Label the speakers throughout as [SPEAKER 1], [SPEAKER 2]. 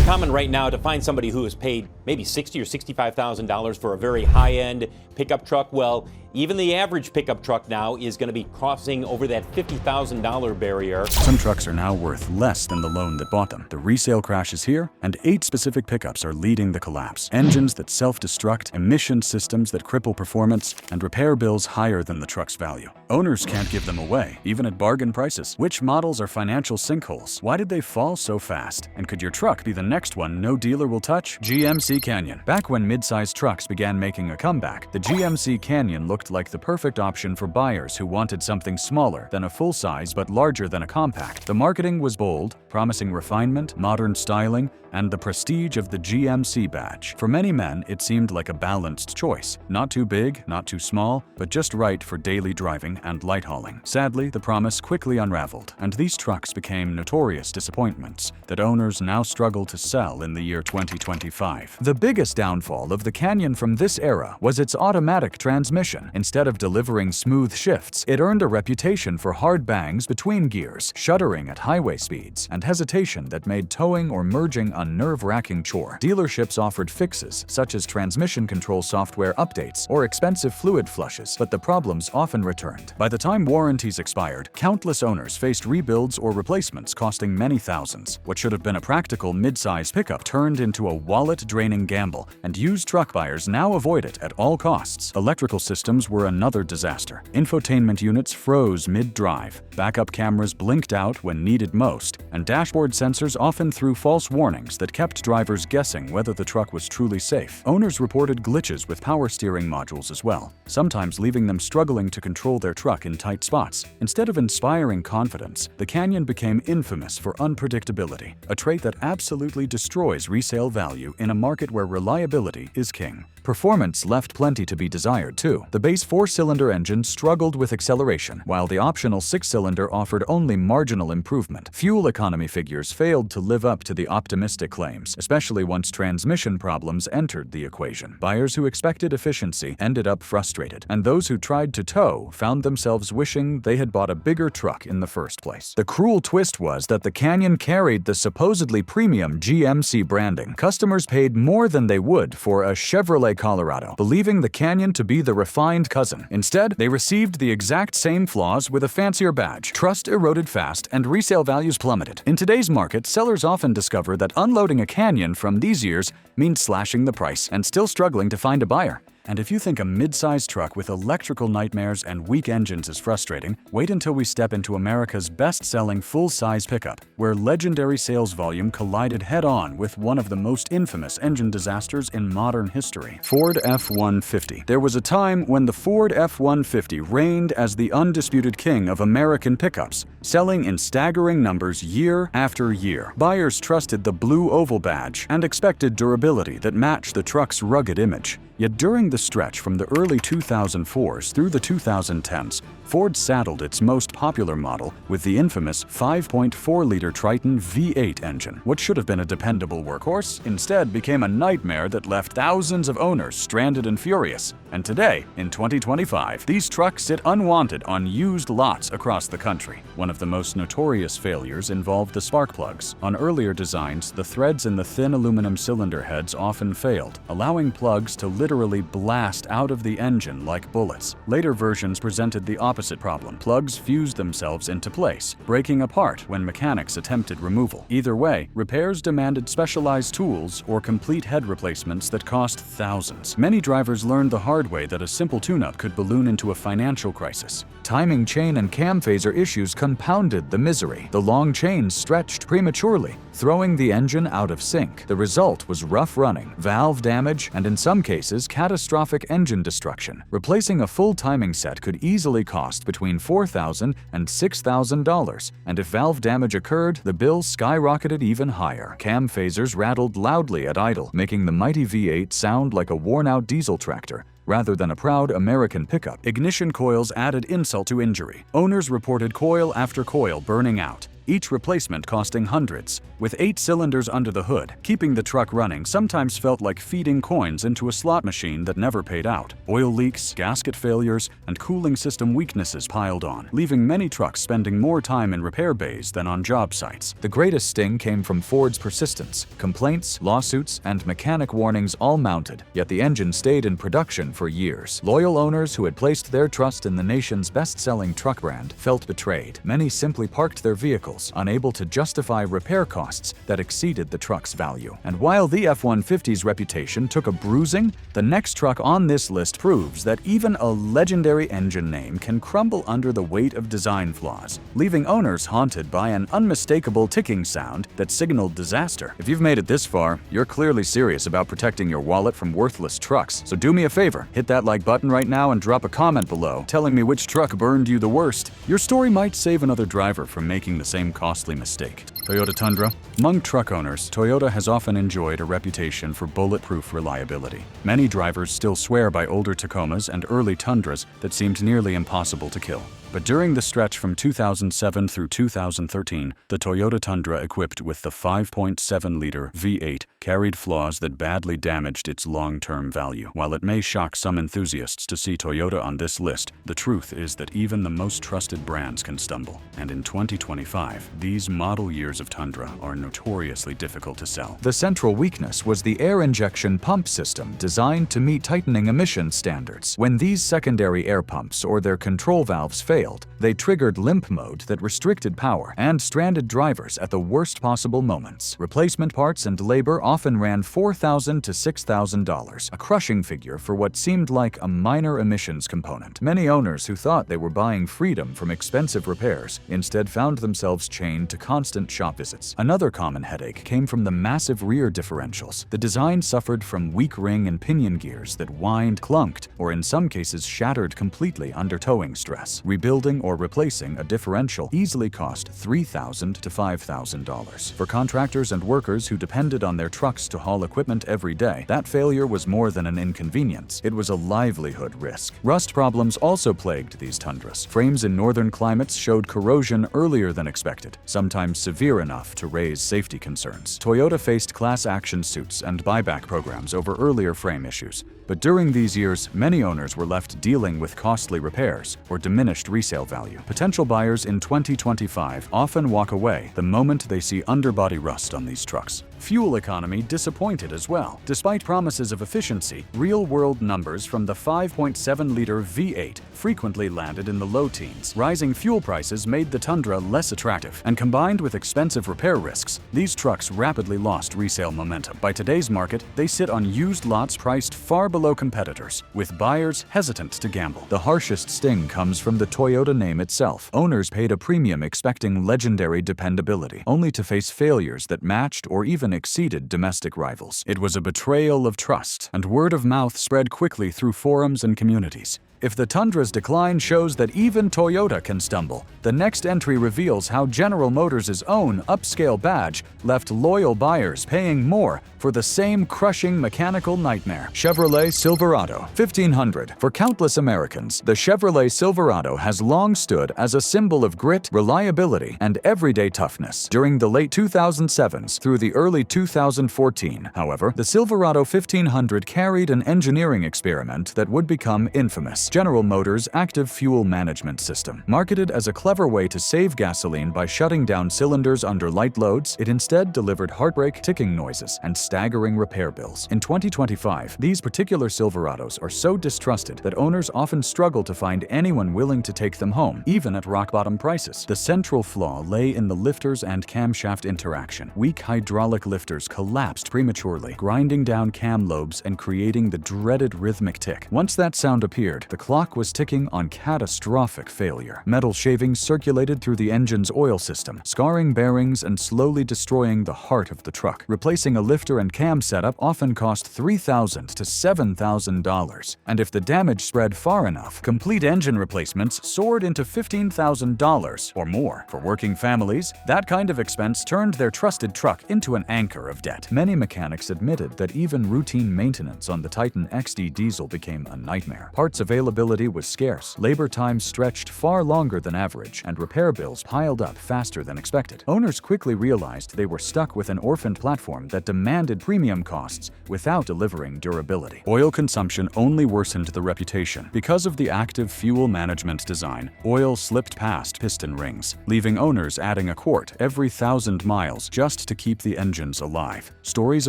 [SPEAKER 1] Common right now to find somebody who has paid maybe $60,000 or $65,000 for a very high-end pickup truck. Well, even the average pickup truck now is going to be crossing over that $50,000 barrier.
[SPEAKER 2] Some trucks are now worth less than the loan that bought them. The resale crash is here, and 8 specific pickups are leading the collapse. Engines that self-destruct, emission systems that cripple performance, and repair bills higher than the truck's value. Owners can't give them away, even at bargain prices. Which models are financial sinkholes? Why did they fall so fast? And could your truck be the next one no dealer will touch? GMC Canyon. Back when mid-sized trucks began making a comeback, the GMC Canyon looked like the perfect option for buyers who wanted something smaller than a full-size but larger than a compact. The marketing was bold, promising refinement, modern styling, and the prestige of the GMC badge. For many men, it seemed like a balanced choice. Not too big, not too small, but just right for daily driving and light hauling. Sadly, the promise quickly unraveled, and these trucks became notorious disappointments that owners now struggle to sell in the year 2025. The biggest downfall of the Canyon from this era was its automatic transmission. Instead of delivering smooth shifts, it earned a reputation for hard bangs between gears, shuddering at highway speeds, and hesitation that made towing or merging a nerve-wracking chore. Dealerships offered fixes, such as transmission control software updates or expensive fluid flushes, but the problems often returned. By the time warranties expired, countless owners faced rebuilds or replacements costing many thousands. What should have been a practical mid-size pickup turned into a wallet-draining gamble, and used truck buyers now avoid it at all costs. Electrical systems were another disaster. Infotainment units froze mid-drive, backup cameras blinked out when needed most, and dashboard sensors often threw false warnings that kept drivers guessing whether the truck was truly safe. Owners reported glitches with power steering modules as well, sometimes leaving them struggling to control their truck in tight spots. Instead of inspiring confidence, the Canyon became infamous for unpredictability, a trait that absolutely destroys resale value in a market where reliability is king. Performance left plenty to be desired, too. The base 4-cylinder engine struggled with acceleration, while the optional 6-cylinder offered only marginal improvement. Fuel economy figures failed to live up to the optimistic claims, especially once transmission problems entered the equation. Buyers who expected efficiency ended up frustrated, and those who tried to tow found themselves wishing they had bought a bigger truck in the first place. The cruel twist was that the Canyon carried the supposedly premium GMC branding. Customers paid more than they would for a Chevrolet Colorado, believing the Canyon to be the refined cousin. Instead, they received the exact same flaws with a fancier badge. Trust eroded fast, and resale values plummeted. In today's market, sellers often discover that unloading a Canyon from these years means slashing the price and still struggling to find a buyer. And if you think a mid-sized truck with electrical nightmares and weak engines is frustrating, wait until we step into America's best-selling full-size pickup, where legendary sales volume collided head-on with one of the most infamous engine disasters in modern history. Ford F-150. There was a time when the Ford F-150 reigned as the undisputed king of American pickups, selling in staggering numbers year after year. Buyers trusted the blue oval badge and expected durability that matched the truck's rugged image. Yet during the stretch from the early 2004s through the 2010s, Ford saddled its most popular model with the infamous 5.4-liter Triton V8 engine. What should have been a dependable workhorse instead became a nightmare that left thousands of owners stranded and furious. And today, in 2025, these trucks sit unwanted on used lots across the country. One of the most notorious failures involved the spark plugs. On earlier designs, the threads in the thin aluminum cylinder heads often failed, allowing plugs to literally blast out of the engine like bullets. Later versions presented the opposite problem. Plugs fused themselves into place, breaking apart when mechanics attempted removal. Either way, repairs demanded specialized tools or complete head replacements that cost thousands. Many drivers learned the hard way that a simple tune-up could balloon into a financial crisis. Timing chain and cam phaser issues compounded the misery. The long chains stretched prematurely, throwing the engine out of sync. The result was rough running, valve damage, and in some cases, catastrophic engine destruction. Replacing a full timing set could easily cost between $4,000 and $6,000, and if valve damage occurred, the bill skyrocketed even higher. Cam phasers rattled loudly at idle, making the mighty V8 sound like a worn-out diesel tractor rather than a proud American pickup. Ignition coils added insult to injury. Owners reported coil after coil burning out, each replacement costing hundreds. With 8 cylinders under the hood, keeping the truck running sometimes felt like feeding coins into a slot machine that never paid out. Oil leaks, gasket failures, and cooling system weaknesses piled on, leaving many trucks spending more time in repair bays than on job sites. The greatest sting came from Ford's persistence. Complaints, lawsuits, and mechanic warnings all mounted, yet the engine stayed in production for years. Loyal owners who had placed their trust in the nation's best-selling truck brand felt betrayed. Many simply parked their vehicles, unable to justify repair costs that exceeded the truck's value. And while the F-150's reputation took a bruising, the next truck on this list proves that even a legendary engine name can crumble under the weight of design flaws, leaving owners haunted by an unmistakable ticking sound that signaled disaster. If you've made it this far, you're clearly serious about protecting your wallet from worthless trucks. So do me a favor, hit that like button right now and drop a comment below telling me which truck burned you the worst. Your story might save another driver from making the same costly mistake. Toyota Tundra. Among truck owners, Toyota has often enjoyed a reputation for bulletproof reliability. Many drivers still swear by older Tacomas and early Tundras that seemed nearly impossible to kill. But during the stretch from 2007 through 2013, the Toyota Tundra equipped with the 5.7-liter V8 carried flaws that badly damaged its long-term value. While it may shock some enthusiasts to see Toyota on this list, the truth is that even the most trusted brands can stumble. And in 2025, these model years of Tundra are notoriously difficult to sell. The central weakness was the air injection pump system designed to meet tightening emission standards. When these secondary air pumps or their control valves failed, they triggered limp mode that restricted power and stranded drivers at the worst possible moments. Replacement parts and labor often ran $4,000 to $6,000, a crushing figure for what seemed like a minor emissions component. Many owners who thought they were buying freedom from expensive repairs instead found themselves chained to constant shop visits. Another common headache came from the massive rear differentials. The design suffered from weak ring and pinion gears that whined, clunked, or in some cases shattered completely under towing stress. Rebuilding or replacing a differential easily cost $3,000 to $5,000. For contractors and workers who depended on their trucks to haul equipment every day, that failure was more than an inconvenience. It was a livelihood risk. Rust problems also plagued these Tundras. Frames in northern climates showed corrosion earlier than expected, sometimes severe enough to raise safety concerns. Toyota faced class action suits and buyback programs over earlier frame issues. But during these years, many owners were left dealing with costly repairs or diminished resale value. Potential buyers in 2025 often walk away the moment they see underbody rust on these trucks. Fuel economy disappointed as well. Despite promises of efficiency, real-world numbers from the 5.7-liter V8 frequently landed in the low teens. Rising fuel prices made the Tundra less attractive, and combined with expensive repair risks, these trucks rapidly lost resale momentum. By today's market, they sit on used lots priced far below competitors, with buyers hesitant to gamble. The harshest sting comes from the Toyota name itself. Owners paid a premium expecting legendary dependability, only to face failures that matched or even exceeded domestic rivals. It was a betrayal of trust, and word of mouth spread quickly through forums and communities. If the Tundra's decline shows that even Toyota can stumble, the next entry reveals how General Motors' own upscale badge left loyal buyers paying more for the same crushing mechanical nightmare. Chevrolet Silverado 1500. For countless Americans, the Chevrolet Silverado has long stood as a symbol of grit, reliability, and everyday toughness. During the late 2007s through the early 2014, however, the Silverado 1500 carried an engineering experiment that would become infamous. General Motors' active fuel management system. Marketed as a clever way to save gasoline by shutting down cylinders under light loads, it instead delivered heartbreak, ticking noises, and staggering repair bills. In 2025, these particular Silverados are so distrusted that owners often struggle to find anyone willing to take them home, even at rock-bottom prices. The central flaw lay in the lifters and camshaft interaction. Weak hydraulic lifters collapsed prematurely, grinding down cam lobes and creating the dreaded rhythmic tick. Once that sound appeared, the clock was ticking on catastrophic failure. Metal shavings circulated through the engine's oil system, scarring bearings and slowly destroying the heart of the truck. Replacing a lifter and cam setup often cost $3,000 to $7,000, and if the damage spread far enough, complete engine replacements soared into $15,000 or more. For working families, that kind of expense turned their trusted truck into an anchor of debt. Many mechanics admitted that even routine maintenance on the Titan XD diesel became a nightmare. Parts available availability was scarce, labor time stretched far longer than average, and repair bills piled up faster than expected. Owners quickly realized they were stuck with an orphaned platform that demanded premium costs without delivering durability. Oil consumption only worsened the reputation. Because of the active fuel management design, oil slipped past piston rings, leaving owners adding a quart every 1,000 miles just to keep the engines alive. Stories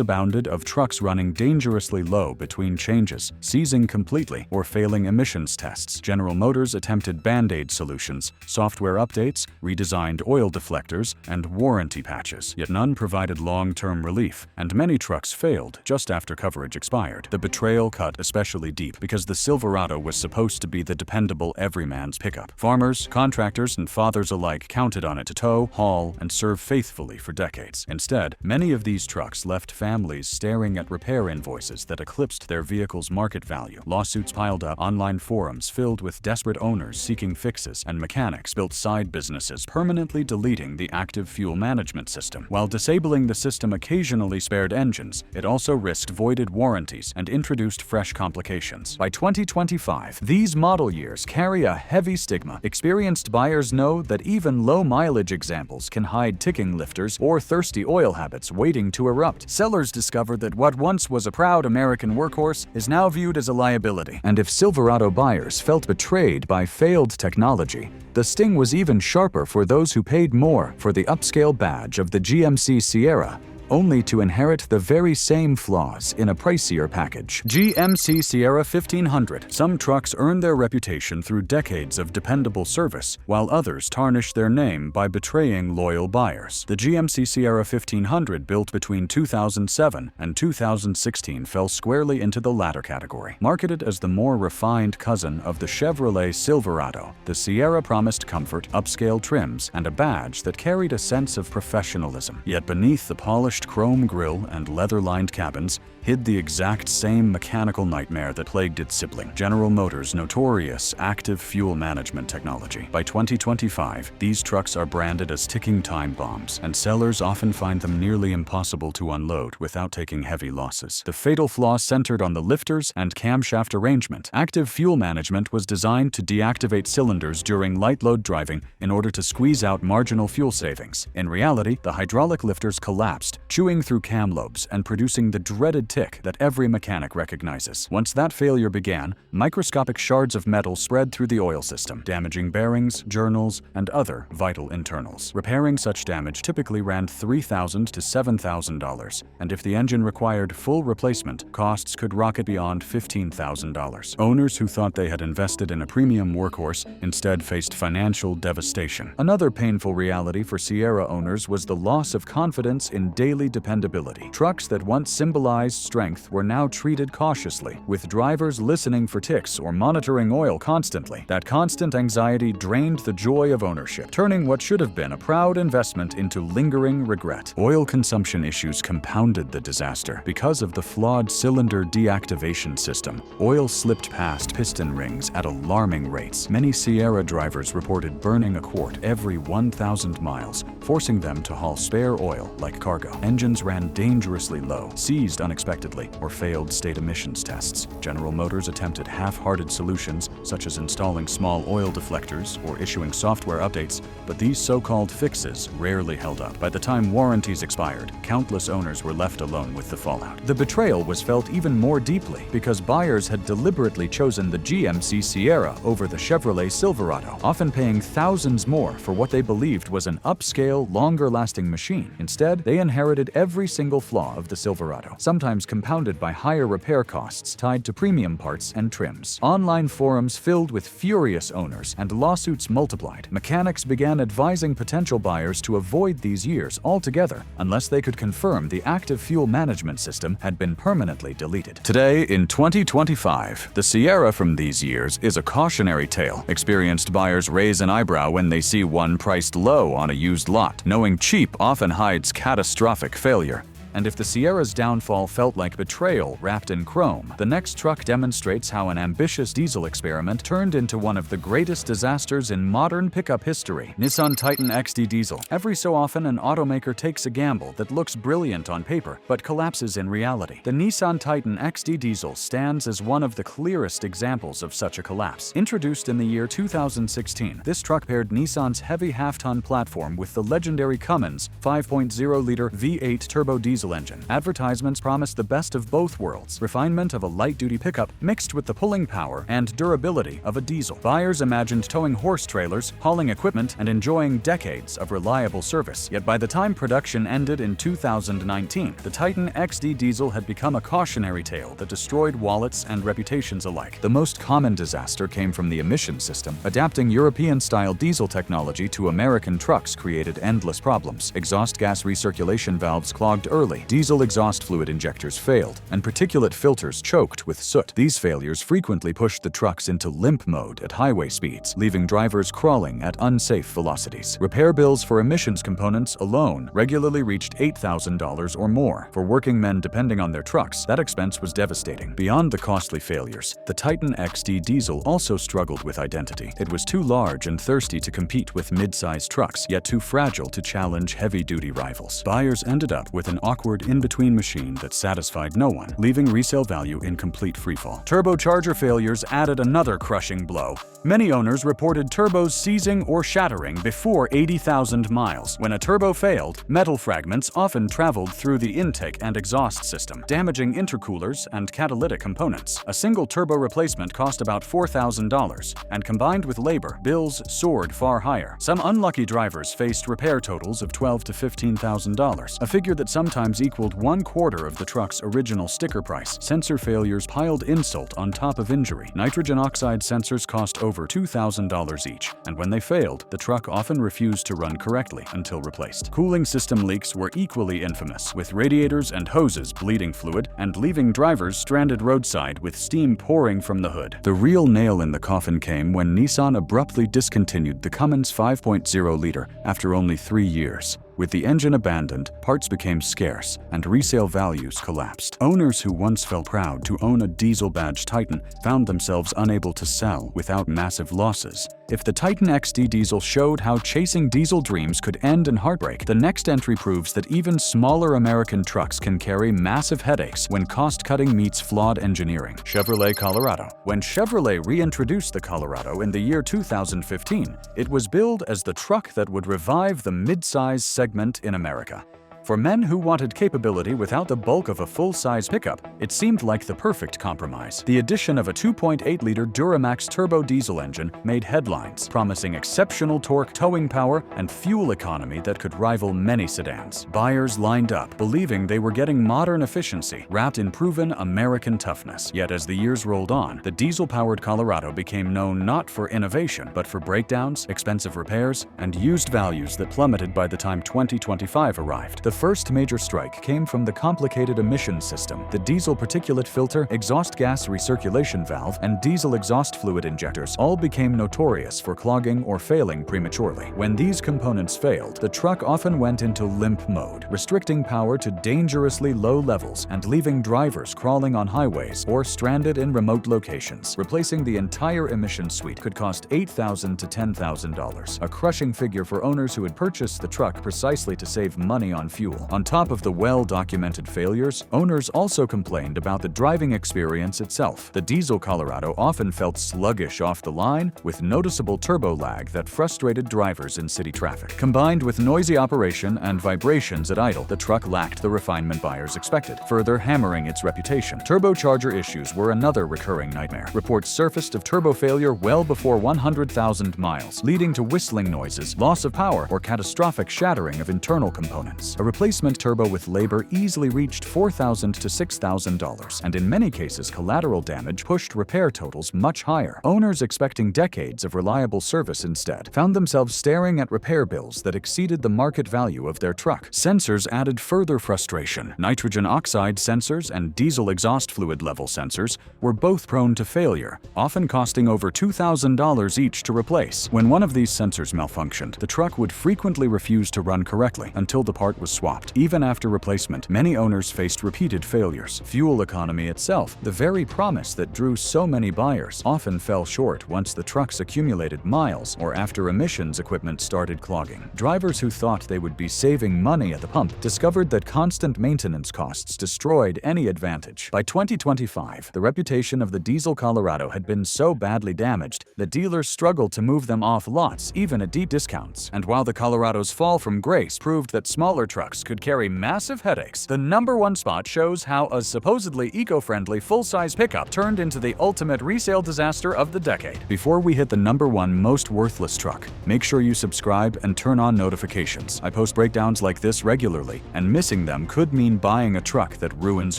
[SPEAKER 2] abounded of trucks running dangerously low between changes, seizing completely, or failing emissions tests. General Motors attempted band-aid solutions, software updates, redesigned oil deflectors, and warranty patches, yet none provided long-term relief, and many trucks failed just after coverage expired. The betrayal cut especially deep because the Silverado was supposed to be the dependable everyman's pickup. Farmers, contractors, and fathers alike counted on it to tow, haul, and serve faithfully for decades. Instead, many of these trucks left families staring at repair invoices that eclipsed their vehicle's market value. Lawsuits piled up, online forums filled with desperate owners seeking fixes, and mechanics built side businesses permanently deleting the active fuel management system. While disabling the system occasionally spared engines, it also risked voided warranties and introduced fresh complications. By 2025, these model years carry a heavy stigma. Experienced buyers know that even low-mileage examples can hide ticking lifters or thirsty oil habits waiting to erupt. Sellers discover that what once was a proud American workhorse is now viewed as a liability. And if Silverado buyers felt betrayed by failed technology, the sting was even sharper for those who paid more for the upscale badge of the GMC Sierra, only to inherit the very same flaws in a pricier package. GMC Sierra 1500. Some trucks earn their reputation through decades of dependable service, while others tarnish their name by betraying loyal buyers. The GMC Sierra 1500, built between 2007 and 2016, fell squarely into the latter category. Marketed as the more refined cousin of the Chevrolet Silverado, the Sierra promised comfort, upscale trims, and a badge that carried a sense of professionalism. Yet beneath the polished chrome grille and leather-lined cabins hid the exact same mechanical nightmare that plagued its sibling, General Motors' notorious active fuel management technology. By 2025, these trucks are branded as ticking time bombs, and sellers often find them nearly impossible to unload without taking heavy losses. The fatal flaw centered on the lifters and camshaft arrangement. Active fuel management was designed to deactivate cylinders during light load driving in order to squeeze out marginal fuel savings. In reality, the hydraulic lifters collapsed, chewing through cam lobes and producing the dreaded tick that every mechanic recognizes. Once that failure began, microscopic shards of metal spread through the oil system, damaging bearings, journals, and other vital internals. Repairing such damage typically ran $3,000 to $7,000, and if the engine required full replacement, costs could rocket beyond $15,000. Owners who thought they had invested in a premium workhorse instead faced financial devastation. Another painful reality for Sierra owners was the loss of confidence in daily dependability. Trucks that once symbolized strength were now treated cautiously, with drivers listening for ticks or monitoring oil constantly. That constant anxiety drained the joy of ownership, turning what should have been a proud investment into lingering regret. Oil consumption issues compounded the disaster. Because of the flawed cylinder deactivation system, oil slipped past piston rings at alarming rates. Many Sierra drivers reported burning a quart every 1,000 miles, forcing them to haul spare oil like cargo. Engines ran dangerously low, seized unexpectedly, or failed state emissions tests. General Motors attempted half-hearted solutions, such as installing small oil deflectors or issuing software updates, but these so-called fixes rarely held up. By the time warranties expired, countless owners were left alone with the fallout. The betrayal was felt even more deeply because buyers had deliberately chosen the GMC Sierra over the Chevrolet Silverado, often paying thousands more for what they believed was an upscale, longer-lasting machine. Instead, they inherited every single flaw of the Silverado, sometimes compounded by higher repair costs tied to premium parts and trims. Online forums filled with furious owners and lawsuits multiplied. Mechanics began advising potential buyers to avoid these years altogether unless they could confirm the active fuel management system had been permanently deleted. Today, in 2025, the Sierra from these years is a cautionary tale. Experienced buyers raise an eyebrow when they see one priced low on a used lot, knowing cheap often hides catastrophic failure. And if the Sierra's downfall felt like betrayal wrapped in chrome, the next truck demonstrates how an ambitious diesel experiment turned into one of the greatest disasters in modern pickup history. Nissan Titan XD diesel. Every so often, an automaker takes a gamble that looks brilliant on paper, but collapses in reality. The Nissan Titan XD diesel stands as one of the clearest examples of such a collapse. Introduced in the year 2016, this truck paired Nissan's heavy half-ton platform with the legendary Cummins 5.0-liter V8 turbo diesel engine. Advertisements promised the best of both worlds: refinement of a light-duty pickup mixed with the pulling power and durability of a diesel. Buyers imagined towing horse trailers, hauling equipment, and enjoying decades of reliable service. Yet by the time production ended in 2019, the Titan XD diesel had become a cautionary tale that destroyed wallets and reputations alike. The most common disaster came from the emission system. Adapting European-style diesel technology to American trucks created endless problems. Exhaust gas recirculation valves clogged early, diesel exhaust fluid injectors failed, and particulate filters choked with soot. These failures frequently pushed the trucks into limp mode at highway speeds, leaving drivers crawling at unsafe velocities. Repair bills for emissions components alone regularly reached $8,000 or more. For working men depending on their trucks, that expense was devastating. Beyond the costly failures, the Titan XD diesel also struggled with identity. It was too large and thirsty to compete with mid-sized trucks, yet too fragile to challenge heavy-duty rivals. Buyers ended up with an awkward in-between machine that satisfied no one, leaving resale value in complete freefall. Turbocharger failures added another crushing blow. Many owners reported turbos seizing or shattering before 80,000 miles. When a turbo failed, metal fragments often traveled through the intake and exhaust system, damaging intercoolers and catalytic components. A single turbo replacement cost about $4,000, and combined with labor, bills soared far higher. Some unlucky drivers faced repair totals of $12,000 to $15,000, a figure that sometimes equaled 1/4 of the truck's original sticker price. Sensor failures piled insult on top of injury. Nitrogen oxide sensors cost over $2,000 each, and when they failed, the truck often refused to run correctly until replaced. Cooling system leaks were equally infamous, with radiators and hoses bleeding fluid and leaving drivers stranded roadside with steam pouring from the hood. The real nail in the coffin came when Nissan abruptly discontinued the Cummins 5.0-liter after only 3 years. With the engine abandoned, parts became scarce, and resale values collapsed. Owners who once felt proud to own a diesel-badged Titan found themselves unable to sell without massive losses. If the Titan XD diesel showed how chasing diesel dreams could end in heartbreak, the next entry proves that even smaller American trucks can carry massive headaches when cost-cutting meets flawed engineering. Chevrolet Colorado. When Chevrolet reintroduced the Colorado in the year 2015, it was billed as the truck that would revive the mid-size segment in America. For men who wanted capability without the bulk of a full-size pickup, it seemed like the perfect compromise. The addition of a 2.8-liter Duramax turbo diesel engine made headlines, promising exceptional torque, towing power, and fuel economy that could rival many sedans. Buyers lined up, believing they were getting modern efficiency wrapped in proven American toughness. Yet as the years rolled on, the diesel-powered Colorado became known not for innovation, but for breakdowns, expensive repairs, and used values that plummeted by the time 2025 arrived. The first major strike came from the complicated emission system. The diesel particulate filter, exhaust gas recirculation valve, and diesel exhaust fluid injectors all became notorious for clogging or failing prematurely. When these components failed, the truck often went into limp mode, restricting power to dangerously low levels and leaving drivers crawling on highways or stranded in remote locations. Replacing the entire emission suite could cost $8,000 to $10,000, a crushing figure for owners who had purchased the truck precisely to save money on fuel. On top of the well-documented failures, owners also complained about the driving experience itself. The diesel Colorado often felt sluggish off the line, with noticeable turbo lag that frustrated drivers in city traffic. Combined with noisy operation and vibrations at idle, the truck lacked the refinement buyers expected, further hammering its reputation. Turbocharger issues were another recurring nightmare. Reports surfaced of turbo failure well before 100,000 miles, leading to whistling noises, loss of power, or catastrophic shattering of internal components. A replacement turbo with labor easily reached $4,000 to $6,000, and in many cases collateral damage pushed repair totals much higher. Owners expecting decades of reliable service instead found themselves staring at repair bills that exceeded the market value of their truck. Sensors added further frustration. Nitrogen oxide sensors and diesel exhaust fluid level sensors were both prone to failure, often costing over $2,000 each to replace. When one of these sensors malfunctioned, the truck would frequently refuse to run correctly until the part was swapped swapped. Even after replacement, many owners faced repeated failures. Fuel economy itself, the very promise that drew so many buyers, often fell short once the trucks accumulated miles or after emissions equipment started clogging. Drivers who thought they would be saving money at the pump discovered that constant maintenance costs destroyed any advantage. By 2025, the reputation of the diesel Colorado had been so badly damaged that dealers struggled to move them off lots even at deep discounts. And while the Colorado's fall from grace proved that smaller trucks could carry massive headaches, the #1 spot shows how a supposedly eco-friendly full-size pickup turned into the ultimate resale disaster of the decade. Before we hit the #1 most worthless truck, make sure you subscribe and turn on notifications. I post breakdowns like this regularly, and missing them could mean buying a truck that ruins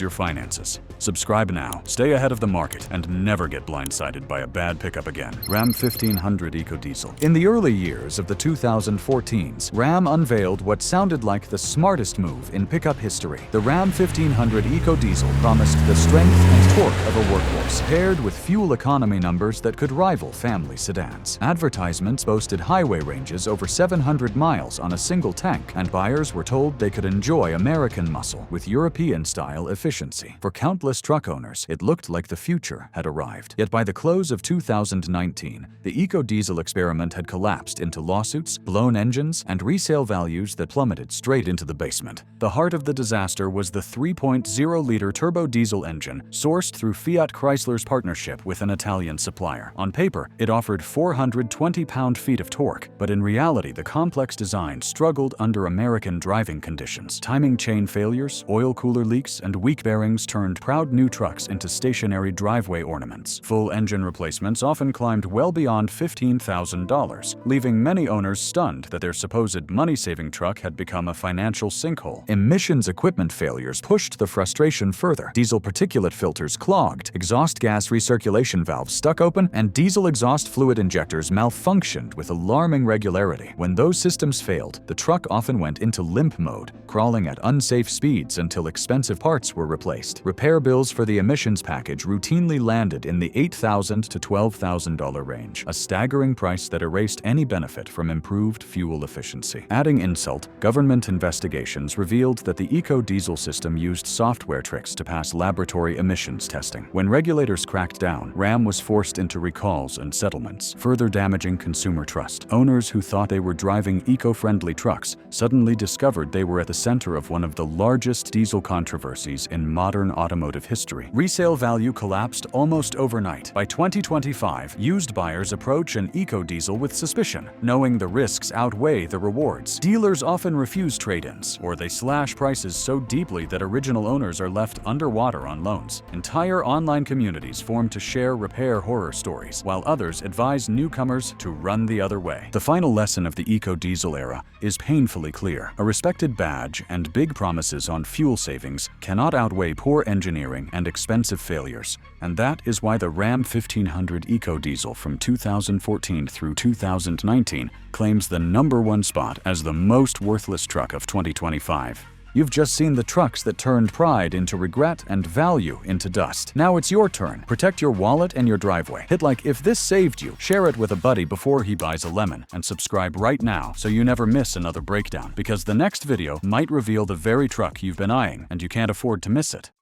[SPEAKER 2] your finances. Subscribe now, stay ahead of the market, and never get blindsided by a bad pickup again. Ram 1500 EcoDiesel. In the early years of the 2014s, Ram unveiled what sounded like the smartest move in pickup history. The Ram 1500 EcoDiesel promised the strength and torque of a workhorse, paired with fuel economy numbers that could rival family sedans. Advertisements boasted highway ranges over 700 miles on a single tank, and buyers were told they could enjoy American muscle with European-style efficiency. For countless truck owners, it looked like the future had arrived. Yet by the close of 2019, the EcoDiesel experiment had collapsed into lawsuits, blown engines, and resale values that plummeted straight into the basement. The heart of the disaster was the 3.0-liter turbo diesel engine sourced through Fiat Chrysler's partnership with an Italian supplier. On paper, it offered 420 pound-feet of torque, but in reality, the complex design struggled under American driving conditions. Timing chain failures, oil cooler leaks, and weak bearings turned proud new trucks into stationary driveway ornaments. Full engine replacements often climbed well beyond $15,000, leaving many owners stunned that their supposed money-saving truck had become a financial sinkhole. Emissions equipment failures pushed the frustration further. Diesel particulate filters clogged, exhaust gas recirculation valves stuck open, and diesel exhaust fluid injectors malfunctioned with alarming regularity. When those systems failed, the truck often went into limp mode, crawling at unsafe speeds until expensive parts were replaced. Repair bills for the emissions package routinely landed in the $8,000 to $12,000 range, a staggering price that erased any benefit from improved fuel efficiency. Adding insult, government investigations revealed that the EcoDiesel system used software tricks to pass laboratory emissions testing. When regulators cracked down, Ram was forced into recalls and settlements, further damaging consumer trust. Owners who thought they were driving eco-friendly trucks suddenly discovered they were at the center of one of the largest diesel controversies in modern automotive history. Resale value collapsed almost overnight. By 2025, used buyers approach an EcoDiesel with suspicion, knowing the risks outweigh the rewards. Dealers often refuse trade-ins, or they slash prices so deeply that original owners are left underwater on loans. Entire online communities form to share repair horror stories, while others advise newcomers to run the other way. The final lesson of the EcoDiesel era is painfully clear. A respected badge and big promises on fuel savings cannot outweigh poor engineering and expensive failures, and that is why the Ram 1500 EcoDiesel from 2014 through 2019 claims the #1 spot as the most worthless truck of 2025. You've just seen the trucks that turned pride into regret and value into dust. Now it's your turn. Protect your wallet and your driveway. Hit like if this saved you, share it with a buddy before he buys a lemon, and subscribe right now so you never miss another breakdown, because the next video might reveal the very truck you've been eyeing and you can't afford to miss it.